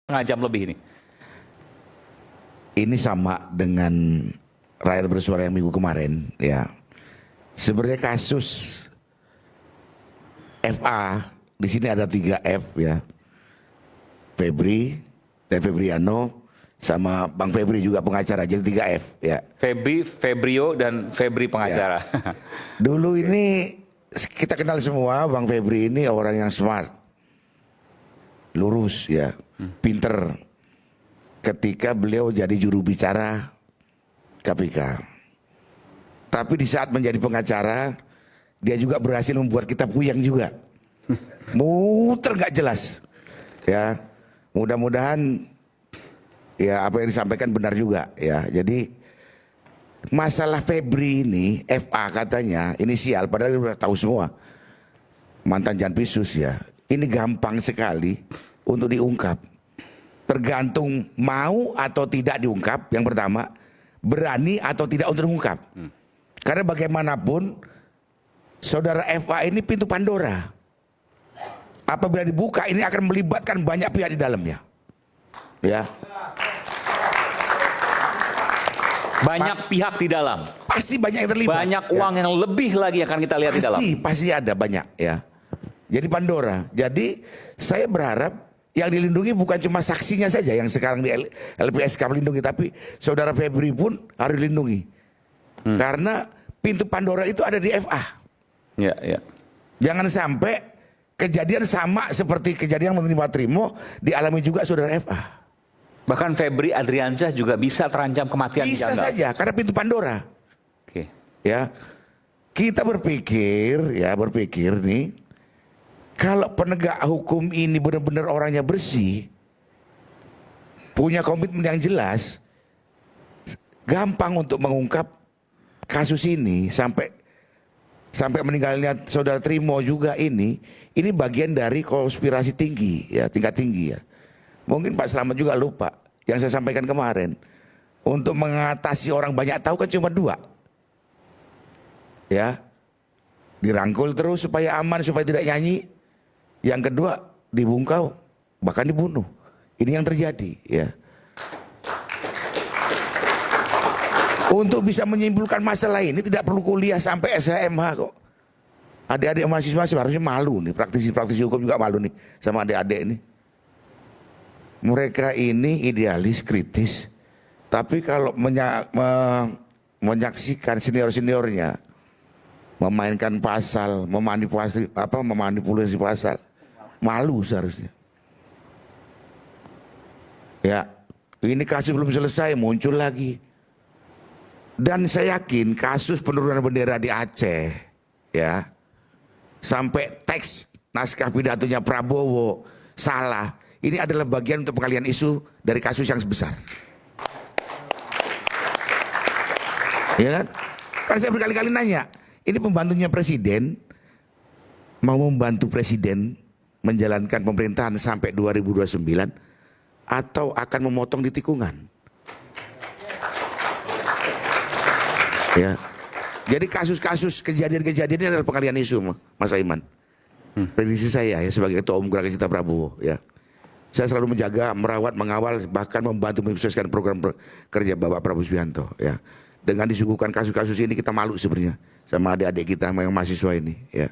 setengah jam lebih ini. Ini sama dengan rakyat bersuara yang minggu kemarin, ya. Sebenarnya kasus FA di sini ada 3 F, ya. Febri dan Febriano sama Bang Febri juga pengacara, jadi 3 F, ya. Febri, Febrio, dan Febri pengacara. Ya. Dulu ini kita kenal semua, Bang Febri ini orang yang smart, lurus, ya, pinter. Ketika beliau jadi juru bicara KPK. Tapi di saat menjadi pengacara, dia juga berhasil membuat kita puyeng juga. Muter nggak jelas. Ya, mudah-mudahan ya apa yang disampaikan benar juga, ya. Jadi masalah Febri ini, FA katanya inisial, padahal kita udah tahu semua mantan Janpisus, ya. Ini gampang sekali untuk diungkap. Tergantung mau atau tidak diungkap, yang pertama, berani atau tidak untuk diungkap. Karena bagaimanapun saudara FA ini pintu Pandora. Apabila dibuka ini akan melibatkan banyak pihak di dalamnya. Ya. Banyak pihak di dalam. Pasti banyak yang terlibat. Banyak uang yang lebih lagi akan kita lihat di dalam. Pasti ada banyak, ya. Jadi Pandora. Jadi saya berharap yang dilindungi bukan cuma saksinya saja yang sekarang di LPSK melindungi, tapi saudara Febri pun harus dilindungi. Karena pintu Pandora itu ada di FA. Ya, ya. Jangan sampai kejadian sama seperti kejadian menerima Trimo dialami juga saudara FA. Bahkan Febri Adriansyah juga bisa terancam kematian. Bisa janggal. saja karena pintu Pandora. Oke. Ya. Kita berpikir nih, kalau penegak hukum ini benar-benar orangnya bersih, punya komitmen yang jelas, gampang untuk mengungkap kasus ini sampai meninggalnya saudara Trimo juga ini bagian dari konspirasi tinggi, ya, tingkat tinggi, ya. Mungkin Pak Slamet juga lupa yang saya sampaikan kemarin. Untuk mengatasi orang banyak tahu kan cuma 2. Ya. Dirangkul terus supaya aman, supaya tidak nyanyi. Yang kedua dibungkau, bahkan dibunuh. Ini yang terjadi, ya. Untuk bisa menyimpulkan masalah ini tidak perlu kuliah sampai SHMH kok. Adik-adik mahasiswa seharusnya malu nih, praktisi hukum juga malu nih sama adik-adik ini. Mereka ini idealis, kritis, tapi kalau menyaksikan senior-seniornya memainkan pasal, memanipulasi pasal, malu seharusnya. Ya, ini kasus belum selesai, muncul lagi. Dan saya yakin kasus penurunan bendera di Aceh, ya, sampai teks naskah pidatonya Prabowo salah, ini adalah bagian untuk pengalihan isu dari kasus yang sebesar. Ya kan? Karena saya berkali-kali nanya, ini pembantunya presiden mau membantu presiden menjalankan pemerintahan sampai 2029 atau akan memotong di tikungan? Ya. Jadi kasus-kasus kejadian-kejadian ini adalah pengalihan isu, Mas Aiman. Prediksi saya ya sebagai ketua umum Gerakan Cinta Prabowo, ya. Saya selalu menjaga, merawat, mengawal, bahkan membantu mensukseskan program kerja Bapak Prabowo Subianto, ya. Dengan disuguhkan kasus-kasus ini kita malu sebenarnya sama adik-adik kita yang mahasiswa ini, ya.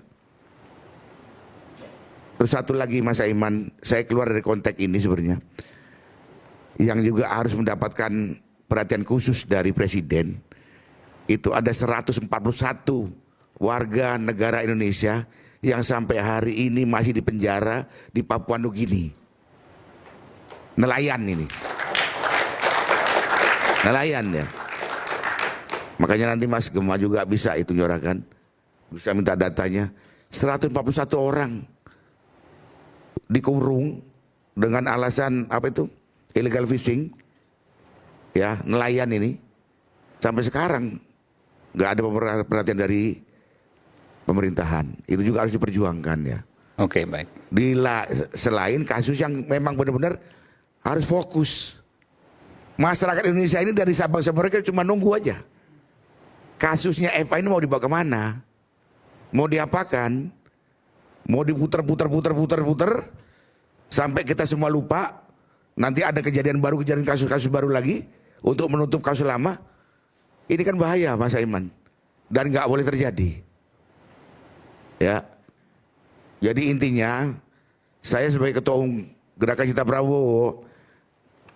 Terus satu lagi Mas Aiman, saya keluar dari konteks ini sebenarnya. Yang juga harus mendapatkan perhatian khusus dari presiden. Itu ada 141 warga negara Indonesia yang sampai hari ini masih di penjara di Papua Nugini. Nelayan ini. Nelayan, ya. Makanya nanti Mas Gema juga bisa itu nyorakan. Bisa minta datanya. 141 orang dikurung dengan alasan apa itu? Illegal fishing. Ya, nelayan ini. Sampai sekarang nggak ada perhatian dari pemerintahan. Itu juga harus diperjuangkan, ya. Oke, baik. Selain kasus yang memang benar-benar harus fokus. Masyarakat Indonesia ini dari Sabang sampai Merauke cuma nunggu aja. Kasusnya FA ini mau dibawa kemana? Mau diapakan? Mau diputer sampai kita semua lupa nanti ada kejadian baru, kejadian kasus-kasus baru lagi untuk menutup kasus lama. Ini kan bahaya Mas Aiman, dan nggak boleh terjadi. Ya, jadi intinya saya sebagai ketua umum Gerakan Cinta Prabowo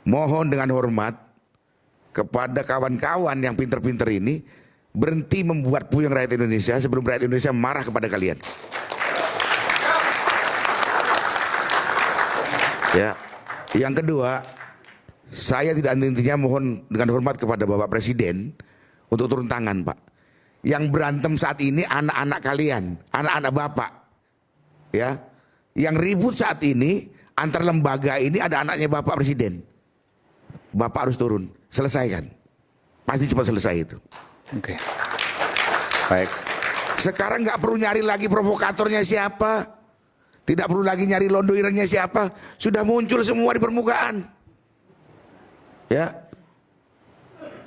mohon dengan hormat kepada kawan-kawan yang pinter-pinter ini berhenti membuat puyeng rakyat Indonesia sebelum rakyat Indonesia marah kepada kalian. Ya, yang kedua, saya tidak intinya mohon dengan hormat kepada Bapak Presiden untuk turun tangan, Pak. Yang berantem saat ini anak-anak kalian, anak-anak Bapak. Ya. Yang ribut saat ini antar lembaga ini ada anaknya Bapak Presiden. Bapak harus turun, selesaikan. Pasti cepat selesai itu. Oke. Baik. Sekarang nggak perlu nyari lagi provokatornya siapa. Tidak perlu lagi nyari londoirnya siapa. Sudah muncul semua di permukaan. Ya.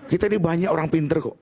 Kita ini banyak orang pinter kok.